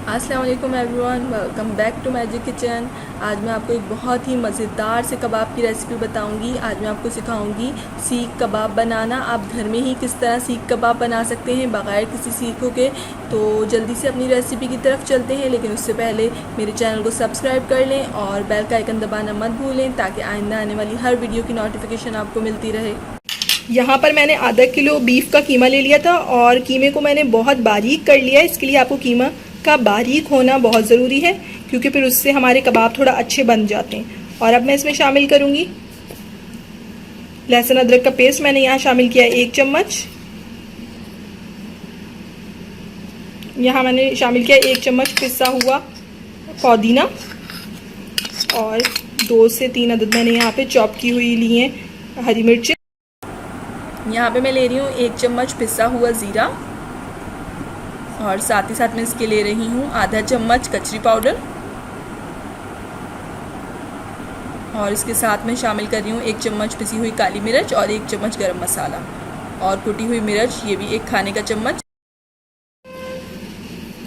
अस्सलाम वालेकुम everyone, welcome back to Magic Kitchen. आज मैं आपको एक बहुत ही मज़ेदार से कबाब की रेसिपी बताऊंगी। आज मैं आपको सिखाऊंगी सीख कबाब बनाना। आप घर में ही किस तरह सीख कबाब बना सकते हैं बग़ैर किसी सीखों के। तो जल्दी से अपनी रेसिपी की तरफ चलते हैं, लेकिन उससे पहले मेरे चैनल को सब्सक्राइब कर लें और बेल का आइकन दबाना मत भूलें, ताकि आइंदा आने वाली हर वीडियो की नोटिफिकेशन आपको मिलती रहे। यहाँ पर मैंने आधा किलो बीफ का कीमा ले लिया था और कीमे को मैंने बहुत बारीक कर लिया है। इसके लिए आपको कीमा का बारीक होना बहुत ज़रूरी है, क्योंकि फिर उससे हमारे कबाब थोड़ा अच्छे बन जाते हैं। और अब मैं इसमें शामिल करूँगी लहसुन अदरक का पेस्ट। मैंने यहाँ शामिल किया है 1 चम्मच। यहाँ मैंने शामिल किया 1 चम्मच पिसा हुआ पुदीना और 2 से 3 अदद मैंने यहाँ पे चॉप की हुई ली हैं हरी मिर्च। यहाँ पे मैं ले रही हूँ 1 चम्मच पिसा हुआ ज़ीरा और साथ ही साथ मैं इसके ले रही हूँ आधा चम्मच कचरी पाउडर और इसके साथ में शामिल कर रही हूँ 1 चम्मच पिसी हुई काली मिर्च और 1 चम्मच गरम मसाला और कुटी हुई मिर्च, ये भी 1 खाने का चम्मच।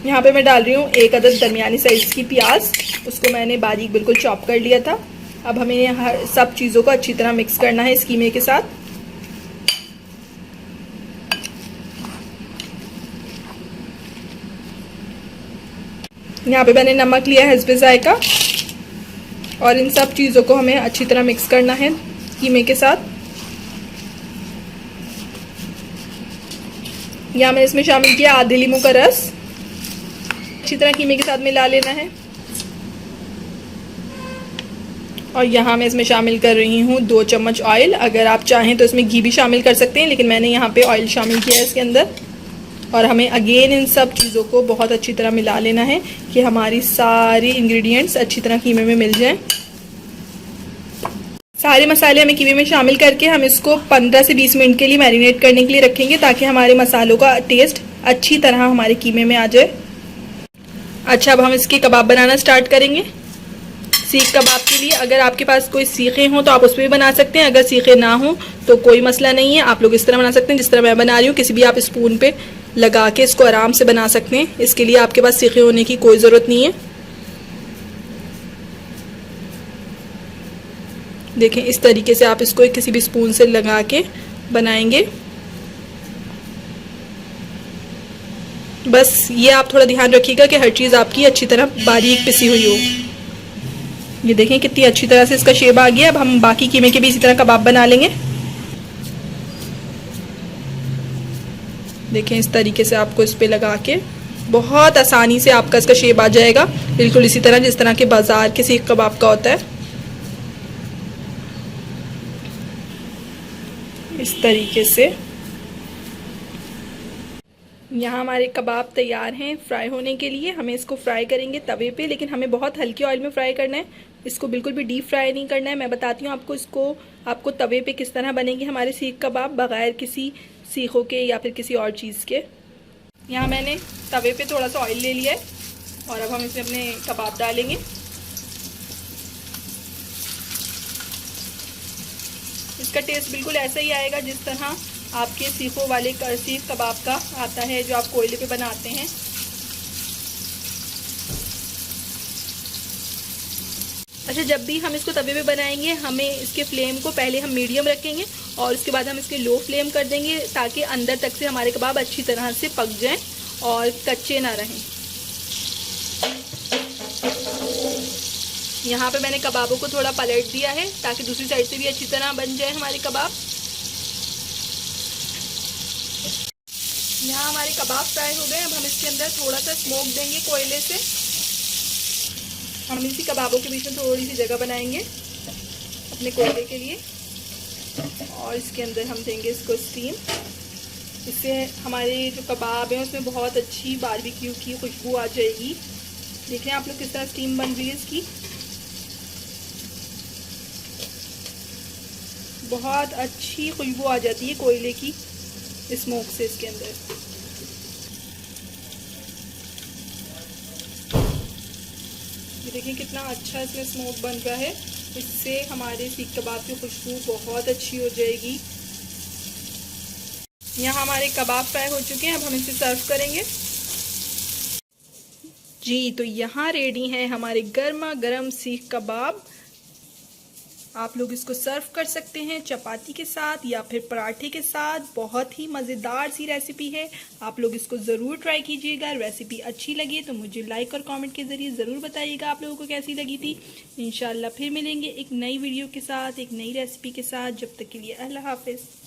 यहाँ पे मैं डाल रही हूँ 1 अदद दरमियानी साइज़ की प्याज, उसको मैंने बारीक बिल्कुल चॉप कर लिया था। अब हमें हर सब चीज़ों को अच्छी तरह मिक्स करना है इस कीमे के साथ। यहाँ पे मैंने नमक लिया है हिस्बे जायका और इन सब चीज़ों को हमें अच्छी तरह मिक्स करना है कीमे के साथ। यहाँ मैंने इसमें शामिल किया आधे लीमू का रस। अच्छी तरह कीमे के साथ मिला लेना है। और यहाँ मैं इसमें शामिल कर रही हूँ 2 चम्मच ऑयल। अगर आप चाहें तो इसमें घी भी शामिल कर सकते हैं, लेकिन मैंने यहाँ पे ऑयल शामिल किया है इसके अंदर। और हमें अगेन इन सब चीज़ों को बहुत अच्छी तरह मिला लेना है कि हमारी सारी इंग्रेडिएंट्स अच्छी तरह कीमे में मिल जाएं। सारे मसाले हमें कीमे में शामिल करके हम इसको 15 से 20 मिनट के लिए मैरिनेट करने के लिए रखेंगे, ताकि हमारे मसालों का टेस्ट अच्छी तरह हमारे कीमे में आ जाए। अच्छा, अब हम इसके कबाब बनाना स्टार्ट करेंगे। सीख कबाब के लिए अगर आपके पास कोई सीखे हों तो आप उस पर भी बना सकते हैं। अगर सीखे ना हो तो कोई मसला नहीं है, आप लोग इस तरह बना सकते हैं जिस तरह मैं बना रही हूँ। किसी भी आप स्पून पे लगा के इसको आराम से बना सकते हैं। इसके लिए आपके पास सीखे होने की कोई ज़रूरत नहीं है। देखें, इस तरीके से आप इसको किसी भी स्पून से लगा के बनाएंगे। बस ये आप थोड़ा ध्यान रखिएगा कि हर चीज़ आपकी अच्छी तरह बारीक पिसी हुई हो। ये देखें कितनी अच्छी तरह से इसका शेप आ गया। अब हम बाकी कीमे के भी इसी तरह कबाब बना लेंगे। देखें, इस तरीके से आपको इस पे लगा के बहुत आसानी से आपका इसका शेप आ जाएगा, बिल्कुल इसी तरह जिस तरह के बाजार के सीख कबाब का होता है। इस तरीके से यहाँ हमारे कबाब तैयार हैं फ्राई होने के लिए। हमें इसको फ्राई करेंगे तवे पे, लेकिन हमें बहुत हल्के ऑयल में फ्राई करना है। इसको बिल्कुल भी डीप फ्राई नहीं करना है। मैं बताती हूँ आपको तवे पे किस तरह बनेंगे हमारे सीख कबाब बग़ैर किसी सीखों के या फिर किसी और चीज़ के। यहाँ मैंने तवे पे थोड़ा सा ऑयल ले लिया है और अब हम इसमें अपने कबाब डालेंगे। इसका टेस्ट बिल्कुल ऐसा ही आएगा जिस तरह आपके सीखों वाले सीख कबाब का आता है, जो आप कोयले पे बनाते हैं। अच्छा, जब भी हम इसको तवे पे बनाएंगे हमें इसके फ्लेम को पहले हम मीडियम रखेंगे और उसके बाद हम इसके लो फ्लेम कर देंगे, ताकि अंदर तक से हमारे कबाब अच्छी तरह से पक जाएं और कच्चे ना रहें। यहाँ पे मैंने कबाबों को थोड़ा पलट दिया है ताकि दूसरी साइड से भी अच्छी तरह बन जाए हमारे कबाब। यहाँ हमारे कबाब फ्राई हो गए। अब हम इसके अंदर थोड़ा सा स्मोक देंगे कोयले से। हम इसी कबाबों के बीच में थोड़ी सी जगह बनाएंगे अपने कोयले के लिए और इसके अंदर हम देंगे इसको स्टीम। इससे हमारे जो कबाब हैं उसमें बहुत अच्छी बारबेक्यू की खुशबू आ जाएगी। देख रहे हैं आप लोग किस तरह स्टीम बन रही है इसकी। बहुत अच्छी खुशबू आ जाती है कोयले की स्मोक से इसके अंदर। ये देखिए कितना अच्छा इसमें स्मोक बन रहा है। इससे हमारे सीख कबाब की खुशबू बहुत अच्छी हो जाएगी। यहाँ हमारे कबाब फ्राई हो चुके हैं। अब हम इसे सर्व करेंगे। जी तो यहाँ रेडी हैं हमारे गर्मा गर्म सीख कबाब। आप लोग इसको सर्व कर सकते हैं चपाती के साथ या फिर पराठे के साथ। बहुत ही मज़ेदार सी रेसिपी है, आप लोग इसको ज़रूर ट्राई कीजिएगा। रेसिपी अच्छी लगी तो मुझे लाइक और कमेंट के ज़रिए ज़रूर बताइएगा आप लोगों को कैसी लगी थी। इंशाल्लाह फिर मिलेंगे एक नई वीडियो के साथ, एक नई रेसिपी के साथ। जब तक के लिए अल्लाह हाफिज़।